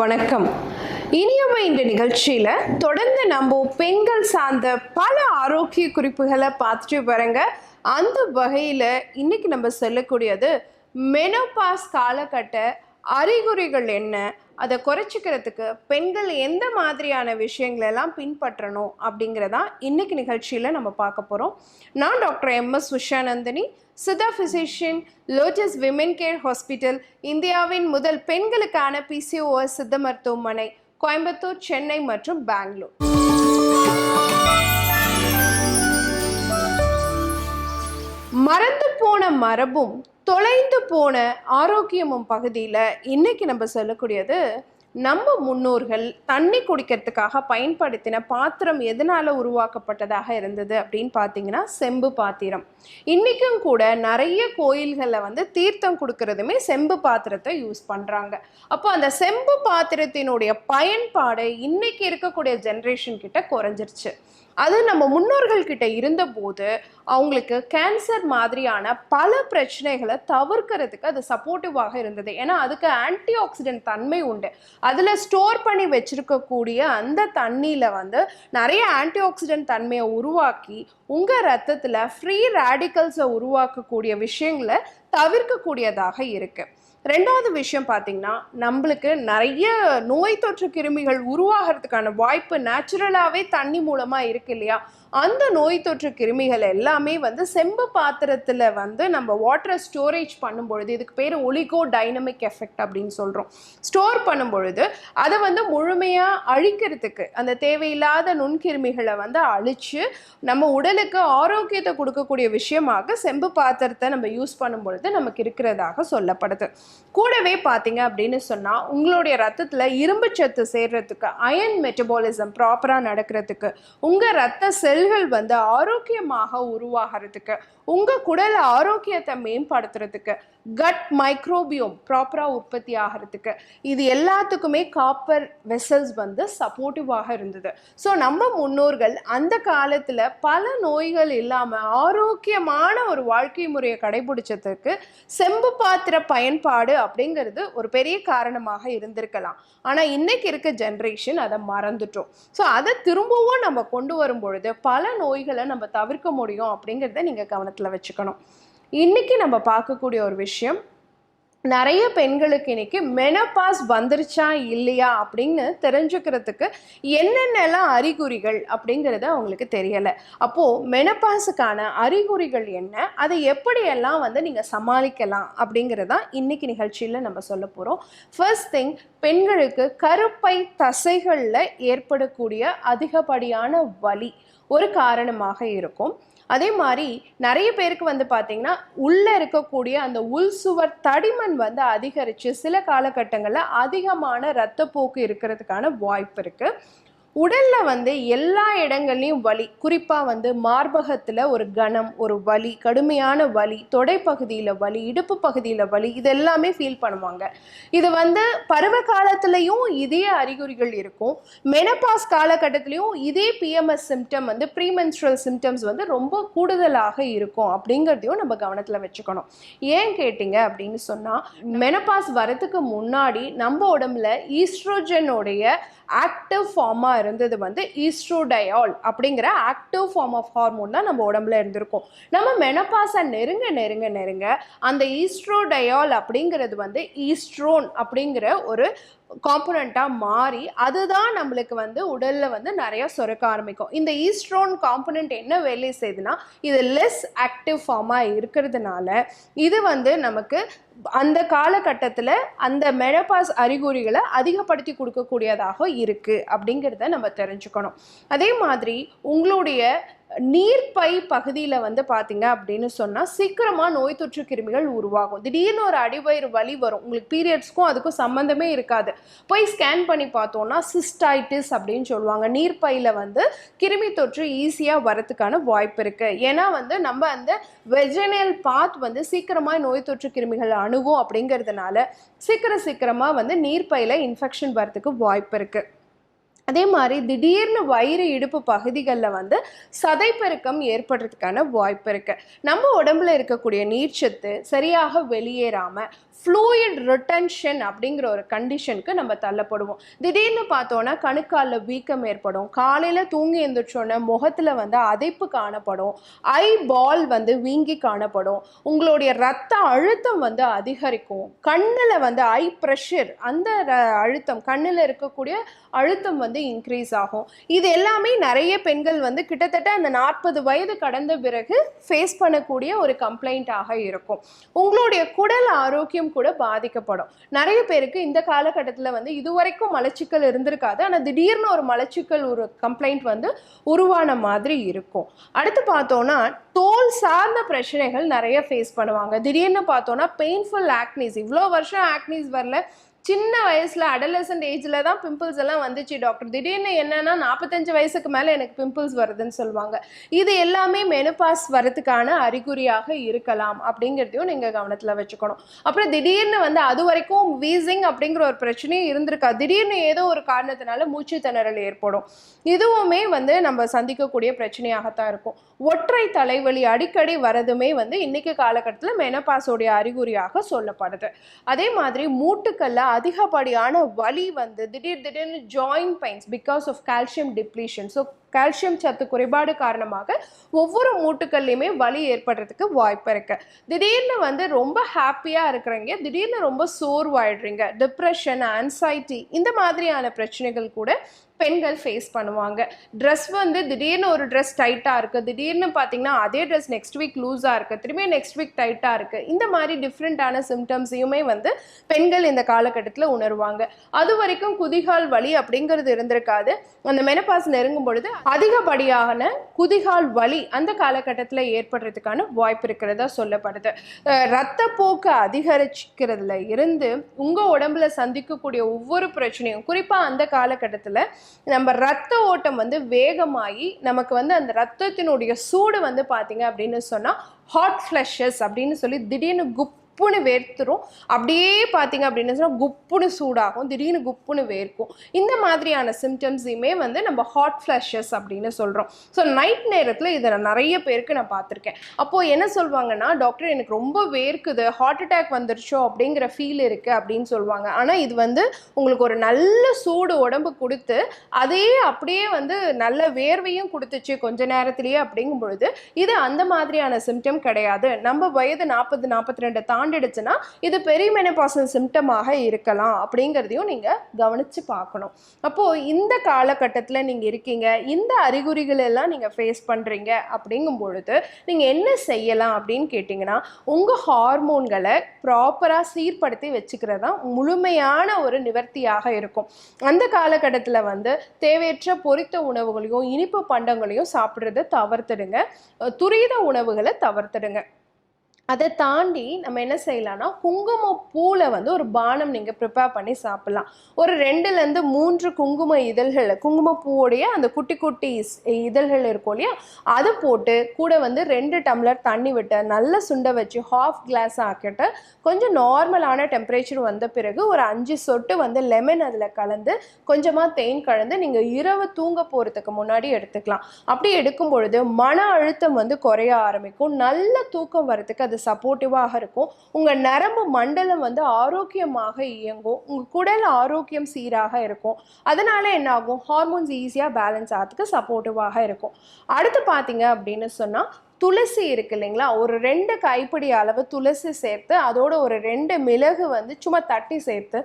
வணக்கம். இனியவை இந்த நிகழ்ச்சியில் தொடர்ந்து நம்ம பெண்கள் சார்ந்த பல ஆரோக்கிய குறிப்புகளை பார்த்துட்டு வரங்க. அந்த வகையில் இன்னைக்கு நம்ம சொல்லக்கூடியது மெனோபாஸ் காலகட்ட அறிகுறிகள் என்ன, அதை குறைச்சிக்கிறதுக்கு பெண்கள் எந்த மாதிரியான விஷயங்களெல்லாம் பின்பற்றணும் அப்படிங்கிறதா இன்னைக்கு நிகழ்ச்சியில் நம்ம பார்க்க போகிறோம். நான் doctor MS Usha Nandhini, Siddha physician, lotus women care hospital, இந்தியாவின் முதல் பெண்களுக்கான PCOS சித்த மருத்துவமனை, கோயம்புத்தூர், சென்னை மற்றும் பெங்களூர். மறந்து போன மரபும் தொலைந்து போன ஆரோக்கியமும் பகுதியில் இன்னைக்கு நம்ம சொல்லக்கூடியது, நம்ம முன்னோர்கள் தண்ணி குடிக்கிறதுக்காக பயன்படுத்தின பாத்திரம் எதனால உருவாக்கப்பட்டதாக இருந்தது அப்படின்னு பார்த்தீங்கன்னா செம்பு பாத்திரம். இன்றைக்கும் கூட நிறைய கோயில்களில் தீர்த்தம் கொடுக்கறதுமே செம்பு பாத்திரத்தை யூஸ் பண்ணுறாங்க. அப்போ அந்த செம்பு பாத்திரத்தினுடைய பயன்பாடு இன்னைக்கு இருக்கக்கூடிய ஜென்ரேஷன் கிட்ட குறைஞ்சிருச்சு. அது நம்ம முன்னோர்கள் கிட்ட இருந்தபோது அவங்களுக்கு கேன்சர் மாதிரியான பல பிரச்சனைகளை தவிர்க்கிறதுக்கு அது சப்போர்ட்டிவாக இருந்தது. ஏன்னா அதுக்கு ஆன்டி ஆக்சிடென்ட் தன்மை உண்டு. அதில் ஸ்டோர் பண்ணி வச்சிருக்கக்கூடிய அந்த தண்ணியில் நிறைய ஆன்டி ஆக்சிடென்ட் தன்மையை உருவாக்கி உங்கள் ரத்தத்தில் ஃப்ரீ ரேடிக்கல்ஸை உருவாக்கக்கூடிய விஷயங்களை தவிர்க்கக்கூடியதாக இருக்குது. ரெண்டாவது விஷயம் பார்த்தீங்கன்னா, நம்மளுக்கு நிறைய நோய் தொற்று கிருமிகள் உருவாகிறதுக்கான வாய்ப்பு நேச்சுரலாகவே தண்ணி மூலமாக இருக்கு இல்லையா? அந்த நோய் தொற்று கிருமிகள் எல்லாமே செம்பு பாத்திரத்தில் நம்ம வாட்டரை ஸ்டோரேஜ் பண்ணும் பொழுது, இதுக்கு பேர் ஒலிகோ டைனமிக் எஃபெக்ட் அப்படின்னு சொல்கிறோம். ஸ்டோர் பண்ணும் பொழுது அதை முழுமையாக அழிக்கிறதுக்கு அந்த தேவையில்லாத நுண்கிருமிகளை அழித்து நம்ம உடலுக்கு ஆரோக்கியத்தை கொடுக்கக்கூடிய விஷயமாக செம்பு பாத்திரத்தை நம்ம யூஸ் பண்ணும் பொழுது நமக்கு இருக்கிறதாக சொல்லப்படுது. கூடவே பார்த்தீங்க அப்படின்னு சொன்னால், உங்களுடைய ரத்தத்தில் இரும்பு சத்து சேர்றதுக்கு, அயன் மெட்டபாலிசம் ப்ராப்பராக நடக்கிறதுக்கு, உங்கள் ரத்த செல்கள் ஆரோக்கியமாக உருவாகிறதுக்கு, உங்கள் குடல் ஆரோக்கியத்தை மேம்படுத்துறதுக்கு, கட் மைக்ரோபியோம் ப்ராப்பராக உற்பத்தி ஆகிறதுக்கு, இது எல்லாத்துக்குமே காப்பர் வெசல்ஸ் சப்போர்ட்டிவாக இருந்தது. ஸோ நம்ம முன்னோர்கள் அந்த காலத்தில் பல நோய்கள் இல்லாமல் ஆரோக்கியமான ஒரு வாழ்க்கை முறையை கடைபிடிச்சதுக்கு செம்பு பாத்திர பயன்பாடு அப்படிங்கிறது ஒரு பெரிய காரணமாக இருந்திருக்கலாம். ஆனால் இன்னைக்கு இருக்க ஜென்ரேஷன் அதை மறந்துட்டோம். ஸோ அதை திரும்பவும் நம்ம கொண்டு வரும் பொழுது பல நோய்களை நம்ம தவிர்க்க முடியும் அப்படிங்கிறத நீங்கள் கவனத்தில் வச்சுக்கணும். இன்னைக்கு நம்ம பார்க்கக்கூடிய ஒரு விஷயம், நிறைய பெண்களுக்கு இன்னைக்கு மெனோபாஸ் வந்துருச்சா இல்லையா அப்படின்னு தெரிஞ்சுக்கிறதுக்கு என்னென்னலாம் அறிகுறிகள் அப்படிங்கிறது அவங்களுக்கு தெரியலை. அப்போது மெனோபாஸுக்கான அறிகுறிகள் என்ன, அதை எப்படியெல்லாம் நீங்கள் சமாளிக்கலாம் அப்படிங்கிறதான் இன்னைக்கு நிகழ்ச்சியில் நம்ம சொல்ல போகிறோம். ஃபர்ஸ்ட் திங், பெண்களுக்கு கருப்பை தசைகளில் ஏற்படக்கூடிய அதிகப்படியான வலி ஒரு காரணமாக இருக்கும். அதே மாதிரி நிறைய பேருக்கு பார்த்தீங்கன்னா உள்ளே இருக்கக்கூடிய அந்த உள் சுவர் தடிமன் அதிகரித்து சில காலகட்டங்களில் அதிகமான இரத்தப்போக்கு இருக்கிறதுக்கான வாய்ப்பு இருக்குது. உடலில் எல்லா இடங்கள்லையும் வலி, குறிப்பாக மார்பகத்தில் ஒரு கனம், ஒரு வலி, கடுமையான வலி, தொடைப்பகுதியில் வலி, இடுப்பு பகுதியில் வலி, இது எல்லாமே ஃபீல் பண்ணுவாங்க. இது பருவ காலத்துலேயும் இதே அறிகுறிகள் இருக்கும். மெனோபாஸ் காலகட்டத்திலையும் இதே PMS சிம்டம் ப்ரீமென்ஸ்ட்ரல் சிம்டம்ஸ் ரொம்ப கூடுதலாக இருக்கும் அப்படிங்கிறதையும் நம்ம கவனத்தில் வச்சுக்கணும். ஏன் கேட்டிங்க அப்படின்னு சொன்னால், மெனோபாஸ் வரதுக்கு முன்னாடி நம்ம உடம்புல ஈஸ்ட்ரோஜனுடைய ஆக்டிவ் ஃபார்மாக இருந்தது ஈஸ்ட்ரோடயால் அப்படிங்கிற ஆக்டிவ் ஃபார்ம் ஆஃப் ஹார்மோன் தான் நம்ம உடம்புல இருந்திருக்கும். நம்ம மெனோபாஸை நெருங்க அந்த ஈஸ்ட்ரோடயால் அப்படிங்கிறது ஈஸ்ட்ரோன் அப்படிங்கிற ஒரு காம்பனண்ட்டாக மாறி அதுதான் நம்மளுக்கு உடலில் நிறைய சுரக்க ஆரம்பிக்கும். இந்த ஈஸ்ட்ரோன் காம்பனண்ட் என்ன வேலை செய்யுதுன்னா, இது லெஸ் ஆக்டிவ் ஃபார்மாக இருக்கிறதுனால இது நமக்கு அந்த காலகட்டத்தில் அந்த மெனோபாஸ் அறிகுறிகளை அதிகப்படுத்தி கொடுக்கக்கூடியதாக இருக்குது அப்படிங்கிறத நம்ம தெரிஞ்சுக்கணும். அதே மாதிரி உங்களுடைய நீர்ப்பை பகுதியில் பார்த்தீங்க அப்படின்னு சொன்னால் சீக்கிரமாக நோய் தொற்று கிருமிகள் உருவாகும். திடீர்னு ஒரு அடிவயிறு வலி வரும், உங்களுக்கு பீரியட்ஸ்க்கும் அதுக்கும் சம்மந்தமே இருக்காது. போய் ஸ்கேன் பண்ணி பார்த்தோன்னா சிஸ்டைட்டிஸ் அப்படின்னு சொல்லுவாங்க. நீர்ப்பையில் கிருமி தொற்று ஈஸியாக வரத்துக்கான வாய்ப்பு இருக்குது. ஏன்னா நம்ம அந்த வெஜினல் பாத் சீக்கிரமாக நோய் தொற்று கிருமிகள் அணுகும் அப்படிங்கிறதுனால சீக்கிரமாக நீர்ப்பையில் இன்ஃபெக்ஷன் வரத்துக்கு வாய்ப்பு இருக்குது. அதே மாதிரி திடீர்னு வயிறு இடுப்பு பகுதிகளில் வந்து சதைப்பெருக்கம் ஏற்படுறதுக்கான வாய்ப்பு இருக்குது. நம்ம உடம்புல இருக்கக்கூடிய நீர்ச்சத்து சரியாக வெளியேறாமல் ஃப்ளூயிட் ரிட்டன்ஷன் அப்படிங்கிற ஒரு கண்டிஷனுக்கு நம்ம தள்ளப்படுவோம். திடீர்னு பார்த்தோன்னா கணுக்காலில் வீக்கம் ஏற்படும், காலையில் தூங்கி எழுந்திரிச்சோன்னே முகத்தில் வந்து அதைப்பு காணப்படும், ஐ பால் வந்து வீங்கி காணப்படும், உங்களுடைய ரத்த அழுத்தம் வந்து அதிகரிக்கும், கண்ணில் வந்து ஐ ப்ரெஷர் அந்த அழுத்தம் கண்ணில் இருக்கக்கூடிய அழுத்தம் வந்து இன்க்ரீஸ் ஆகும். இது எல்லாமே நிறைய பெண்கள் வந்து கிட்டத்தட்ட அந்த 40 வயது கடந்த பிறகு ஃபேஸ் பண்ணக்கூடிய ஒரு கம்ப்ளைண்ட்டாக இருக்கும். உங்களுடைய குடல் ஆரோக்கியம் கூட பாதிக்கப்படும். நிறைய பேருக்கு இந்த காலகட்டத்தில் வந்து இதுவரைக்கும் மலச்சிக்கல் இருந்திருக்காது, ஆனால் திடீர்னு ஒரு மலச்சிக்கல் ஒரு கம்ப்ளைண்ட் வந்து உருவான மாதிரி இருக்கும். அடுத்து பார்த்தோன்னா தோல் சார்ந்த பிரச்சனைகள் நிறைய ஃபேஸ் பண்ணுவாங்க. திடீர்னு பார்த்தோன்னா பெயின்ஃபுல் ஆக்னிஸ், இவ்வளோ வருஷம் ஆக்னிஸ் வரல, சின்ன வயசில் அடலசன்ட் ஏஜில் தான் பிம்பிள்ஸ் எல்லாம் வந்துச்சு டாக்டர், திடீர்னு என்னன்னா 45 வயசுக்கு மேலே எனக்கு பிம்பிள்ஸ் வருதுன்னு சொல்லுவாங்க. இது எல்லாமே மெனோபாஸ் வரதுக்கான அறிகுறியாக இருக்கலாம் அப்படிங்கிறதையும் நீங்கள் கவனத்தில் வச்சுக்கணும். அப்புறம் திடீர்னு வந்து அது வரைக்கும் வீசிங் அப்படிங்கிற ஒரு பிரச்சனையும் இருந்திருக்கா, திடீர்னு ஏதோ ஒரு காரணத்தினால மூச்சு திணறல் ஏற்படும். இதுவுமே வந்து நம்ம சந்திக்கக்கூடிய பிரச்சனையாகத்தான் இருக்கும். ஒற்றை தலைவலி அடிக்கடி வரதுமே வந்து இன்னைக்கு காலகட்டத்தில் மெனோபாஸோடைய அறிகுறியாக சொல்லப்படுது. அதே மாதிரி மூட்டுக்கல்ல அதிகப்படியான வலி வந்து திடீர்னு joint pains because of calcium depletion. So calcium சத்து குறைபாடு காரணமாக ஒவ்வொரு மூட்டுக்கள்லையுமே வலி ஏற்படுறதுக்கு வாய்ப்பு இருக்கு. திடீர்னு வந்து ரொம்ப ஹாப்பியாக இருக்கிறீங்க, திடீர்னு ரொம்ப சோர்வாயிடுறீங்க, டிப்ரெஷன், ஆன்சைட்டி இந்த மாதிரியான பிரச்சனைகள் கூட பெண்கள் ஃபேஸ் பண்ணுவாங்க. ட்ரெஸ் வந்து திடீர்னு ஒரு ட்ரெஸ் டைட்டாக இருக்குது, திடீர்னு பார்த்தீங்கன்னா அதே ட்ரெஸ் நெக்ஸ்ட் வீக் லூஸாக இருக்குது, திரும்பி நெக்ஸ்ட் வீக் டைட்டாக இருக்குது. இந்த மாதிரி டிஃப்ரெண்ட்டான சிம்டம்ஸையுமே வந்து பெண்கள் இந்த காலகட்டத்தில் உணர்வாங்க. அது வரைக்கும் குதிகால் வலி அப்படிங்கிறது இருந்திருக்காது. அந்த மெனோபாஸ் நெருங்கும் பொழுது அதிகப்படியான குதிகால் வலி அந்த காலகட்டத்தில் ஏற்படுறதுக்கான வாய்ப்பு இருக்கிறதா சொல்லப்படுது. இரத்தப்போக்கு அதிகரிக்கிறதுல இருந்து உங்கள் உடம்புல சந்திக்கக்கூடிய ஒவ்வொரு பிரச்சனையும், குறிப்பாக அந்த காலகட்டத்தில் நம்ம ரத்த ஓட்டம் வந்து வேகமாகி நமக்கு வந்து அந்த ரத்தத்தினுடைய சூடு வந்து பார்த்தீங்க அப்படின்னு சொன்னால் ஹாட் ஃப்ளஷஸ் அப்படின்னு சொல்லி திடீர்னு குப்புன்னு வேர்த்துரும். அப்படியே பார்த்தீங்க அப்படின்னு சொன்னால் குப்புன்னு சூடாகும், திடீர்னு குப்புன்னு வேர்க்கும். இந்த மாதிரியான சிம்டம்ஸையுமே வந்து நம்ம ஹாட் ஃப்ளஷஸ் அப்படின்னு சொல்கிறோம். ஸோ நைட் நேரத்தில் இதை நிறைய பேருக்கு நான் பார்த்துருக்கேன். அப்போது என்ன சொல்லுவாங்கன்னா, டாக்டர் எனக்கு ரொம்ப வேர்க்குது, ஹார்ட் அட்டாக் வந்துருச்சோ அப்படிங்கிற ஃபீல் இருக்குது அப்படின்னு சொல்லுவாங்க. ஆனால் இது வந்து உங்களுக்கு ஒரு நல்ல சூடு உடம்பு கொடுத்து அதே அப்படியே வந்து நல்ல வேர்வையும் கொடுத்துச்சு கொஞ்ச நேரத்திலேயே அப்படிங்கும் பொழுது இது அந்த மாதிரியான சிம்டம் கிடையாது. நம்ம வயது 40-42 தாண்டிடுச்சுன்னா இது பெரிமெனோபாசல் சிம்டமாக இருக்கலாம் அப்படிங்கிறதையும் நீங்கள் கவனித்து பார்க்கணும். அப்போது இந்த காலகட்டத்தில் நீங்கள் இருக்கீங்க, இந்த அறிகுறிகள் எல்லாம் நீங்கள் ஃபேஸ் பண்ணுறீங்க அப்படிங்கும் பொழுது நீங்கள் என்ன செய்யலாம் அப்படின்னு கேட்டிங்கன்னா, உங்கள் ஹார்மோன்களை ப்ராப்பராக சீர்படுத்தி வச்சுக்கிறது தான் முழுமையான ஒரு நிவர்த்தியாக இருக்கும். அந்த காலகட்டத்தில் வந்து தேவையற்ற பொரித்த உணவுகளையும் இனிப்பு பண்டங்களையும் சாப்பிட்றத தவிர்த்துடுங்க, துரித உணவுகளை தவிர்த்துடுங்க. அதை தாண்டி நம்ம என்ன செய்யலாம்னா, குங்குமப்பூவில் வந்து ஒரு பானம் நீங்கள் ப்ரிப்பேர் பண்ணி சாப்பிட்லாம். ஒரு 2-3 குங்கும இதழ்கள், குங்குமப்பூவோடைய அந்த குட்டி குட்டி இதழ்கள் இருக்கும் இல்லையா, அதை போட்டு கூட வந்து 2 டம்ளர் தண்ணி விட்டு நல்லா சுண்ட வச்சு ஹாஃப் கிளாஸ் ஆக்கிட்டு கொஞ்சம் நார்மலான டெம்பரேச்சர் வந்த பிறகு ஒரு 5 சொட்டு வந்து லெமன் அதில் கலந்து கொஞ்சமாக தேன் கலந்து நீங்கள் இரவு தூங்க போகிறதுக்கு முன்னாடி எடுத்துக்கலாம். அப்படி எடுக்கும் பொழுது மன அழுத்தம் வந்து குறைய ஆரம்பிக்கும், நல்ல தூக்கம் வரதுக்கு அது சப்போர்ட்டிவாக இருக்கும். உங்க நரம்பு மண்டலம் வந்து ஆரோக்கியமாக இயங்கும், உங்க குடல் ஆரோக்கியம் சீராக இருக்கும். அதனால என்ன ஆகும், ஹார்மோன்ஸ் ஈஸியாக பேலன்ஸ் ஆகிறதுக்கு சப்போர்ட்டிவாக இருக்கும். அடுத்து பார்த்தீங்க அப்படின்னு சொன்னா துளசி இருக்கு இல்லைங்களா, ஒரு 2 கைப்பிடி அளவு துளசி சேர்த்து அதோட ஒரு 2 மிளகு வந்து சும்மா தட்டி சேர்த்து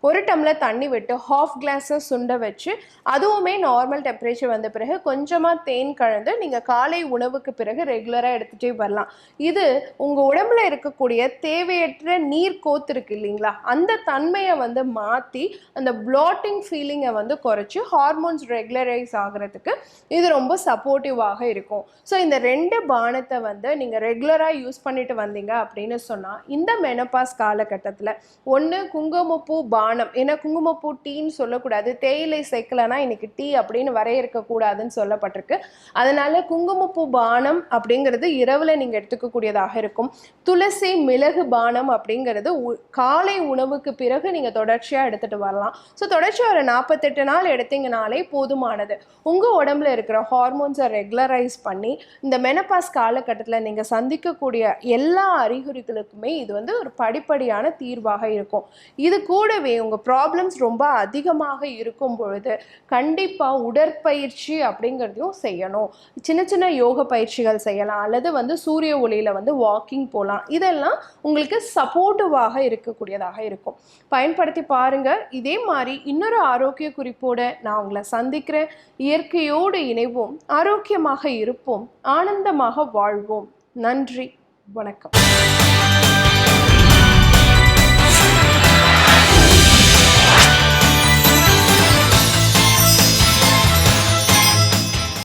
1 டம்ளர் தண்ணி விட்டு ஹாஃப் கிளாஸை சுண்ட வச்சு அதுவுமே நார்மல் டெம்பரேச்சர் வந்த பிறகு கொஞ்சமாக தேன் கலந்து நீங்கள் காலை உணவுக்கு பிறகு ரெகுலராக எடுத்துகிட்டே வரலாம். இது உங்கள் உடம்புல இருக்கக்கூடிய தேவையற்ற நீர் கோத்து இருக்கு இல்லைங்களா, அந்த தன்மையை வந்து மாற்றி அந்த ப்ளாட்டிங் ஃபீலிங்கை வந்து குறைச்சி ஹார்மோன்ஸ் ரெகுலரைஸ் ஆகிறதுக்கு இது ரொம்ப சப்போர்ட்டிவாக இருக்கும். ஸோ இந்த 2 பானத்தை வந்து நீங்கள் ரெகுலராக யூஸ் பண்ணிட்டு வந்தீங்க அப்படின்னு சொன்னால் இந்த மெனபாஸ் காலகட்டத்தில் ஒன்று குங்குமப்பூ பானம், ஏன்னா குங்குமப்பூ டீன்னு சொல்லக்கூடாது, தேயிலை சேர்க்கலைன்னா இன்னைக்கு டீ அப்படின்னு வரையறுக்கக்கூடாதுன்னு சொல்லப்பட்டிருக்கு. அதனால குங்குமப்பூ பானம் அப்படிங்கிறது இரவில் நீங்கள் எடுத்துக்கக்கூடியதாக இருக்கும். துளசி மிளகு பானம் அப்படிங்கிறது காலை உணவுக்கு பிறகு நீங்கள் தொடர்ச்சியாக எடுத்துகிட்டு வரலாம். ஸோ தொடர்ச்சியாக ஒரு 48 நாள் எடுத்தீங்கனாலே போதுமானது. உங்கள் உடம்புல இருக்கிற ஹார்மோன்ஸை ரெகுலரைஸ் பண்ணி இந்த மெனபாஸ் காலகட்டத்தில் நீங்கள் சந்திக்கக்கூடிய எல்லா அறிகுறிகளுக்குமே இது வந்து ஒரு படிப்படியான தீர்வாக இருக்கும். இது கூடவே உங்கள் ப்ராப்ளம்ஸ் ரொம்ப அதிகமாக இருக்கும் பொழுது கண்டிப்பாக உடற்பயிற்சி அப்படிங்கிறதையும் செய்யணும். சின்ன சின்ன யோக பயிற்சிகள் செய்யலாம், அல்லது வந்து சூரிய ஒளியில் வந்து வாக்கிங் போகலாம். இதெல்லாம் உங்களுக்கு சப்போர்ட்டிவாக இருக்கக்கூடியதாக இருக்கும். பயன்படுத்தி பாருங்கள். இதே மாதிரி இன்னொரு ஆரோக்கிய குறிப்போடு நான் உங்களை சந்திக்கிறேன். இயற்கையோடு இணைவோம், ஆரோக்கியமாக இருப்போம், ஆனந்தமாக வாழ்வோம். நன்றி, வணக்கம்.